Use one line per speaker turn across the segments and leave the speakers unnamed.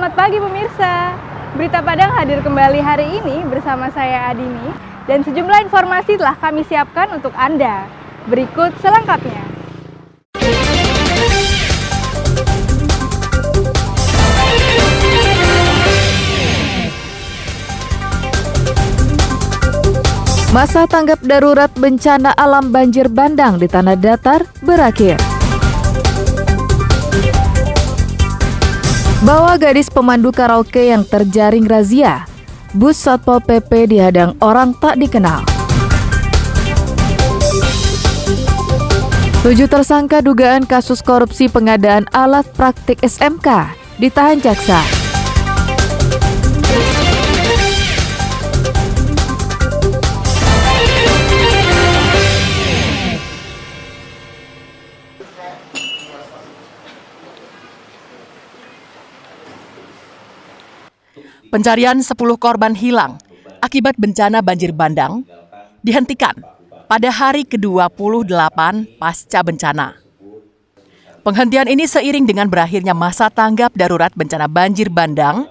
Selamat pagi pemirsa. Berita Padang hadir kembali hari ini bersama saya Adini dan sejumlah informasi telah kami siapkan untuk Anda. Berikut selengkapnya.
Masa tanggap darurat bencana alam banjir bandang di tanah datar berakhir. Bawa gadis pemandu karaoke yang terjaring razia. Bus Satpol PP dihadang orang tak dikenal. 7 tersangka dugaan kasus korupsi pengadaan alat praktik SMK ditahan jaksa.
Pencarian 10 korban hilang akibat bencana banjir bandang dihentikan pada hari ke-28 pasca bencana. Penghentian ini seiring dengan berakhirnya masa tanggap darurat bencana banjir bandang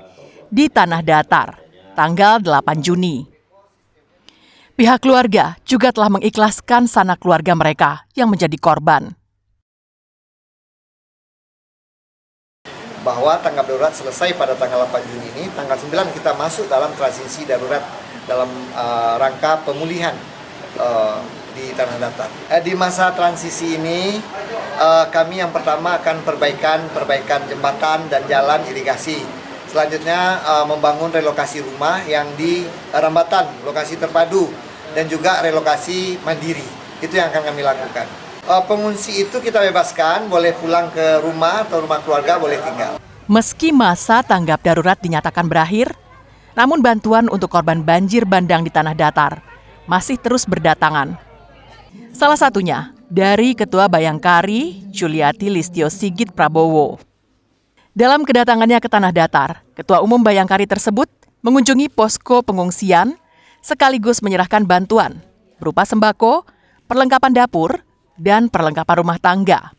di tanah datar tanggal 8 Juni. Pihak keluarga juga telah mengikhlaskan sanak keluarga mereka yang menjadi korban.
Bahwa tanggap darurat selesai pada tanggal 8 Juni ini, tanggal 9 kita masuk dalam transisi darurat dalam rangka pemulihan di tanah datar. Di masa transisi ini, kami yang pertama akan perbaikan jembatan dan jalan irigasi. Selanjutnya membangun relokasi rumah yang di Rambatan, lokasi terpadu, dan juga relokasi mandiri. Itu yang akan kami lakukan. Pengungsi itu kita bebaskan, boleh pulang ke rumah atau rumah keluarga, boleh tinggal.
Meski masa tanggap darurat dinyatakan berakhir, namun bantuan untuk korban banjir bandang di tanah datar masih terus berdatangan. Salah satunya dari Ketua Bayangkari, Juliati Listio Sigit Prabowo. Dalam kedatangannya ke tanah datar, Ketua Umum Bayangkari tersebut mengunjungi posko pengungsian sekaligus menyerahkan bantuan berupa sembako, perlengkapan dapur, dan perlengkapan rumah tangga.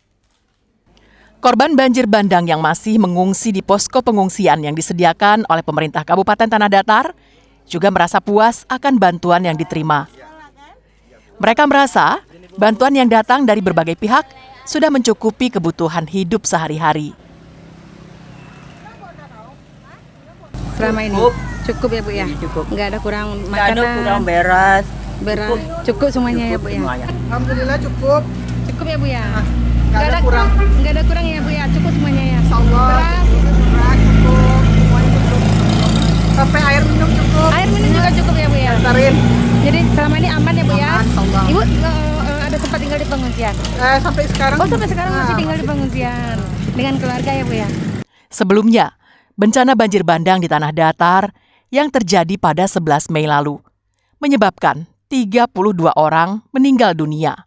Korban banjir bandang yang masih mengungsi di posko pengungsian yang disediakan oleh pemerintah Kabupaten Tanah Datar juga merasa puas akan bantuan yang diterima. Mereka merasa bantuan yang datang dari berbagai pihak sudah mencukupi kebutuhan hidup sehari-hari.
Selama ini cukup ya Bu ya?
Cukup.
Nggak ada kurang
Nggak ada
makanan?
kurang beras.
Cukup semuanya ya Bu ya?
Semuanya.
Alhamdulillah cukup.
Cukup ya Bu ya?
Nggak ada kurang.
Nggak ada kurang ya Bu ya? Cukup semuanya ya?
Insyaallah.
Beras?
Beras cukup. Semuanya cukup. Sampai air minum cukup.
Air minum juga cukup ya Bu ya?
Tarin.
Jadi selama ini aman ya Bu ya?
Aman, insyaallah.
Ibu ada sempat tinggal di pengungsian?
Sampai sekarang.
Oh sampai sekarang masih tinggal di pengungsian dengan keluarga ya Bu ya?
Sebelumnya, bencana banjir bandang di tanah datar yang terjadi pada 11 Mei lalu menyebabkan 32 orang meninggal dunia.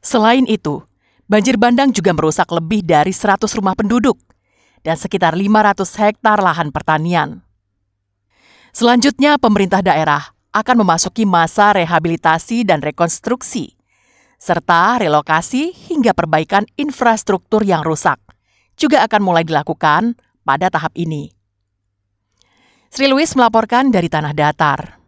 Selain itu, banjir bandang juga merusak lebih dari 100 rumah penduduk dan sekitar 500 hektar lahan pertanian. Selanjutnya, pemerintah daerah akan memasuki masa rehabilitasi dan rekonstruksi, serta relokasi hingga perbaikan infrastruktur yang rusak juga akan mulai dilakukan pada tahap ini. Sri Luis melaporkan dari Tanah Datar.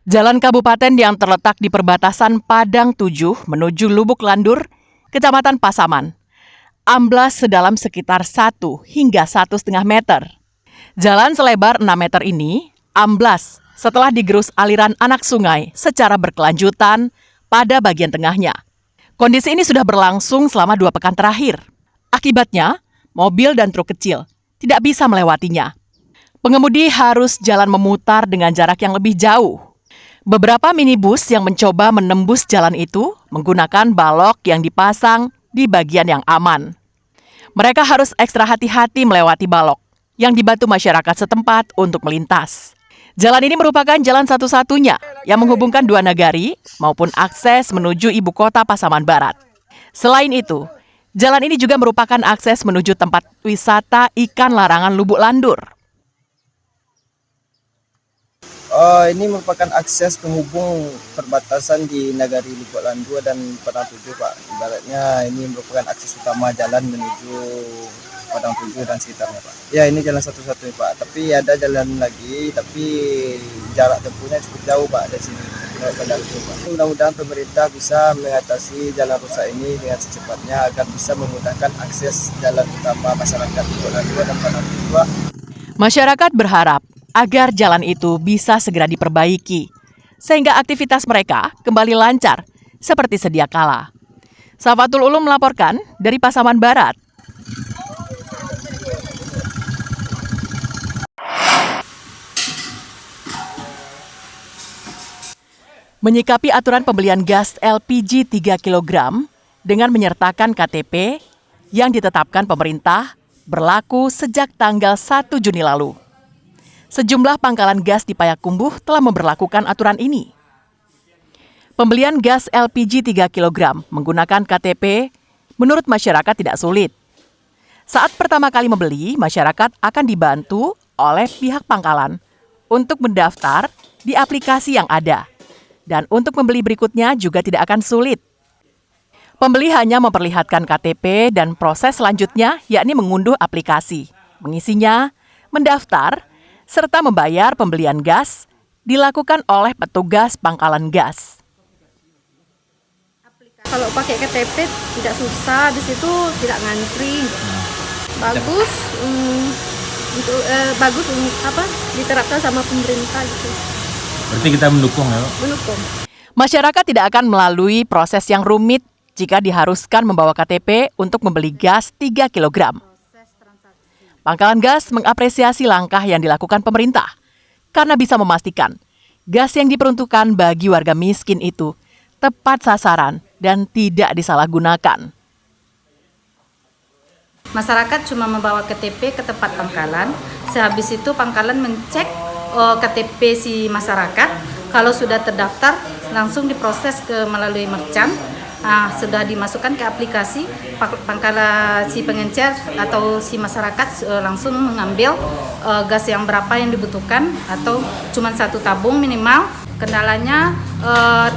Jalan kabupaten yang terletak di perbatasan Padang 7 menuju Lubuk Landur, Kecamatan Pasaman, amblas sedalam sekitar 1 hingga 1,5 meter. Jalan selebar 6 meter ini amblas setelah digerus aliran anak sungai secara berkelanjutan pada bagian tengahnya. Kondisi ini sudah berlangsung selama 2 pekan terakhir. Akibatnya, mobil dan truk kecil tidak bisa melewatinya. Pengemudi harus jalan memutar dengan jarak yang lebih jauh. Beberapa minibus yang mencoba menembus jalan itu menggunakan balok yang dipasang di bagian yang aman. Mereka harus ekstra hati-hati melewati balok yang dibantu masyarakat setempat untuk melintas. Jalan ini merupakan jalan satu-satunya yang menghubungkan 2 nagari maupun akses menuju ibu kota Pasaman Barat. Selain itu, jalan ini juga merupakan akses menuju tempat wisata ikan larangan Lubuk Landur.
Ini merupakan akses penghubung perbatasan di Nagari Lubuk Landu dan Padang Tujuh, Pak. Ibaratnya ini merupakan akses utama jalan menuju Padang Tujuh dan sekitarnya, Pak. Ya, ini jalan satu-satunya, Pak. Tapi ada jalan lagi, tapi jarak tempuhnya cukup jauh, Pak, dari sini. Padang Tujuh, Pak. Mudah-mudahan pemerintah bisa mengatasi jalan rusak ini dengan secepatnya agar bisa memudahkan akses jalan utama masyarakat Lubuk Landu dan Padang Tujuh, Pak.
Masyarakat berharap agar jalan itu bisa segera diperbaiki, sehingga aktivitas mereka kembali lancar seperti sedia kala. Safatul Ulum melaporkan dari Pasaman Barat. Menyikapi aturan pembelian gas LPG 3 kg dengan menyertakan KTP yang ditetapkan pemerintah berlaku sejak tanggal 1 Juni lalu. Sejumlah pangkalan gas di Payakumbuh telah memberlakukan aturan ini. Pembelian gas LPG 3 kg menggunakan KTP menurut masyarakat tidak sulit. Saat pertama kali membeli, masyarakat akan dibantu oleh pihak pangkalan untuk mendaftar di aplikasi yang ada. Dan untuk membeli berikutnya juga tidak akan sulit. Pembeli hanya memperlihatkan KTP dan proses selanjutnya yakni mengunduh aplikasi, mengisinya, mendaftar, serta membayar pembelian gas dilakukan oleh petugas pangkalan gas.
Kalau pakai KTP tidak susah, habis itu tidak ngantri. Bagus, bagus diterapkan sama pemerintah gitu.
Berarti kita mendukung ya, Pak?
Mendukung.
Masyarakat tidak akan melalui proses yang rumit jika diharuskan membawa KTP untuk membeli gas 3 kg. Pangkalan gas mengapresiasi langkah yang dilakukan pemerintah karena bisa memastikan gas yang diperuntukkan bagi warga miskin itu tepat sasaran dan tidak disalahgunakan.
Masyarakat cuma membawa KTP ke tempat pangkalan, sehabis itu pangkalan mengcek KTP si masyarakat, kalau sudah terdaftar langsung diproses melalui merchant. Sudah dimasukkan ke aplikasi, pangkalan si pengencer atau si masyarakat langsung mengambil gas yang berapa yang dibutuhkan atau cuma 1 tabung minimal. Kendalanya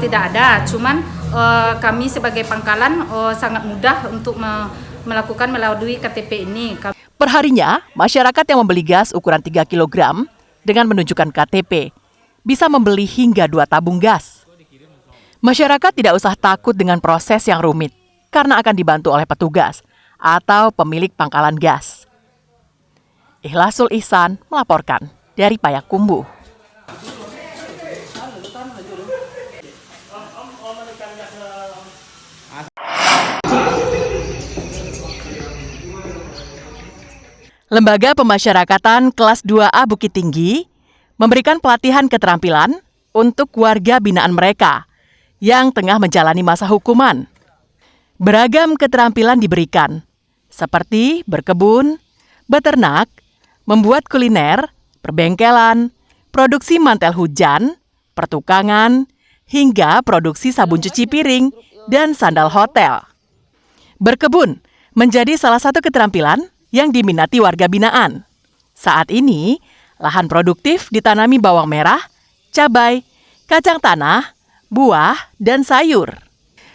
tidak ada, cuman kami sebagai pangkalan sangat mudah untuk melakukan melalui KTP ini.
Perharinya, masyarakat yang membeli gas ukuran 3 kg dengan menunjukkan KTP bisa membeli hingga 2 tabung gas. Masyarakat tidak usah takut dengan proses yang rumit karena akan dibantu oleh petugas atau pemilik pangkalan gas. Ikhlasul Ihsan melaporkan dari Payakumbuh. Lembaga Pemasyarakatan Kelas 2A Bukit Tinggi memberikan pelatihan keterampilan untuk warga binaan mereka yang tengah menjalani masa hukuman. Beragam keterampilan diberikan, seperti berkebun, beternak, membuat kuliner, perbengkelan, produksi mantel hujan, pertukangan, hingga produksi sabun cuci piring dan sandal hotel. Berkebun menjadi salah satu keterampilan yang diminati warga binaan. Saat ini, lahan produktif ditanami bawang merah, cabai, kacang tanah, buah, dan sayur.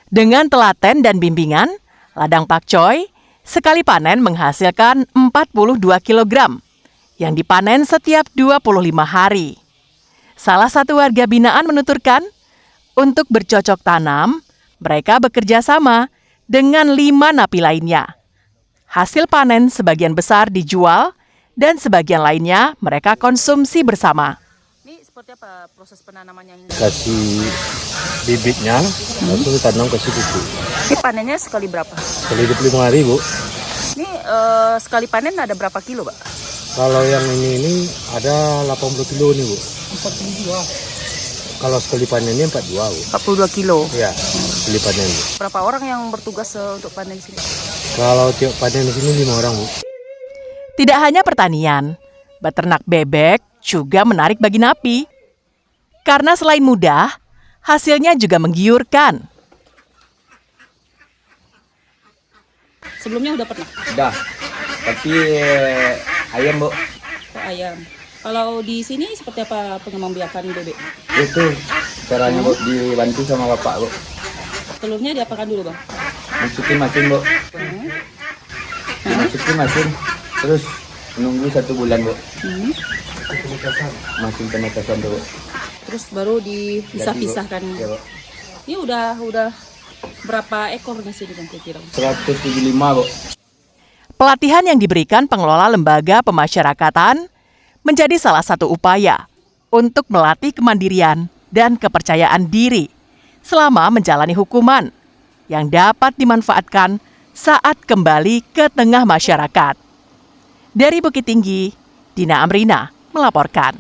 Dengan telaten dan bimbingan, ladang pakcoy sekali panen menghasilkan 42 kg yang dipanen setiap 25 hari. Salah satu warga binaan menuturkan, untuk bercocok tanam, mereka bekerja sama dengan 5 napi lainnya. Hasil panen sebagian besar dijual dan sebagian lainnya mereka konsumsi bersama.
Ini seperti apa proses penanamannya?
Kasih bibitnya, langsung ditanam kasih pupuk.
Ini panennya sekali berapa?
Sekali 25 ribu.
Ini sekali panen ada berapa kilo, Pak?
Kalau yang ini ada 80 kilo nih, Bu.
42.
Kalau sekali panennya 42, Bu.
42 kilo.
Ya, sekali panen, Bu.
Berapa orang yang bertugas untuk panen di sini?
Kalau tiap panen di sini 5 orang, Bu.
Tidak hanya pertanian, beternak bebek juga menarik bagi napi. Karena selain mudah, hasilnya juga menggiurkan.
Sebelumnya udah pernah?
Udah, tapi ayam, Bu.
Ayam. Kalau di sini seperti apa pengembang-biakan bebek?
Itu caranya Bu, dibantu sama bapak Bu.
Telurnya diapakan dulu, Bang?
Masukin mesin Bu. Masukin mesin, terus nunggu 1 bulan Bu. Mesin penetasan Bu.
Terus baru dipisah-pisahkan.
Ya, Bu.
Ini udah berapa ekor di sini Bang kira-kira?
175 Bu.
Pelatihan yang diberikan pengelola lembaga pemasyarakatan menjadi salah satu upaya untuk melatih kemandirian dan kepercayaan diri selama menjalani hukuman yang dapat dimanfaatkan saat kembali ke tengah masyarakat. Dari Bukit Tinggi, Dina Amrina melaporkan.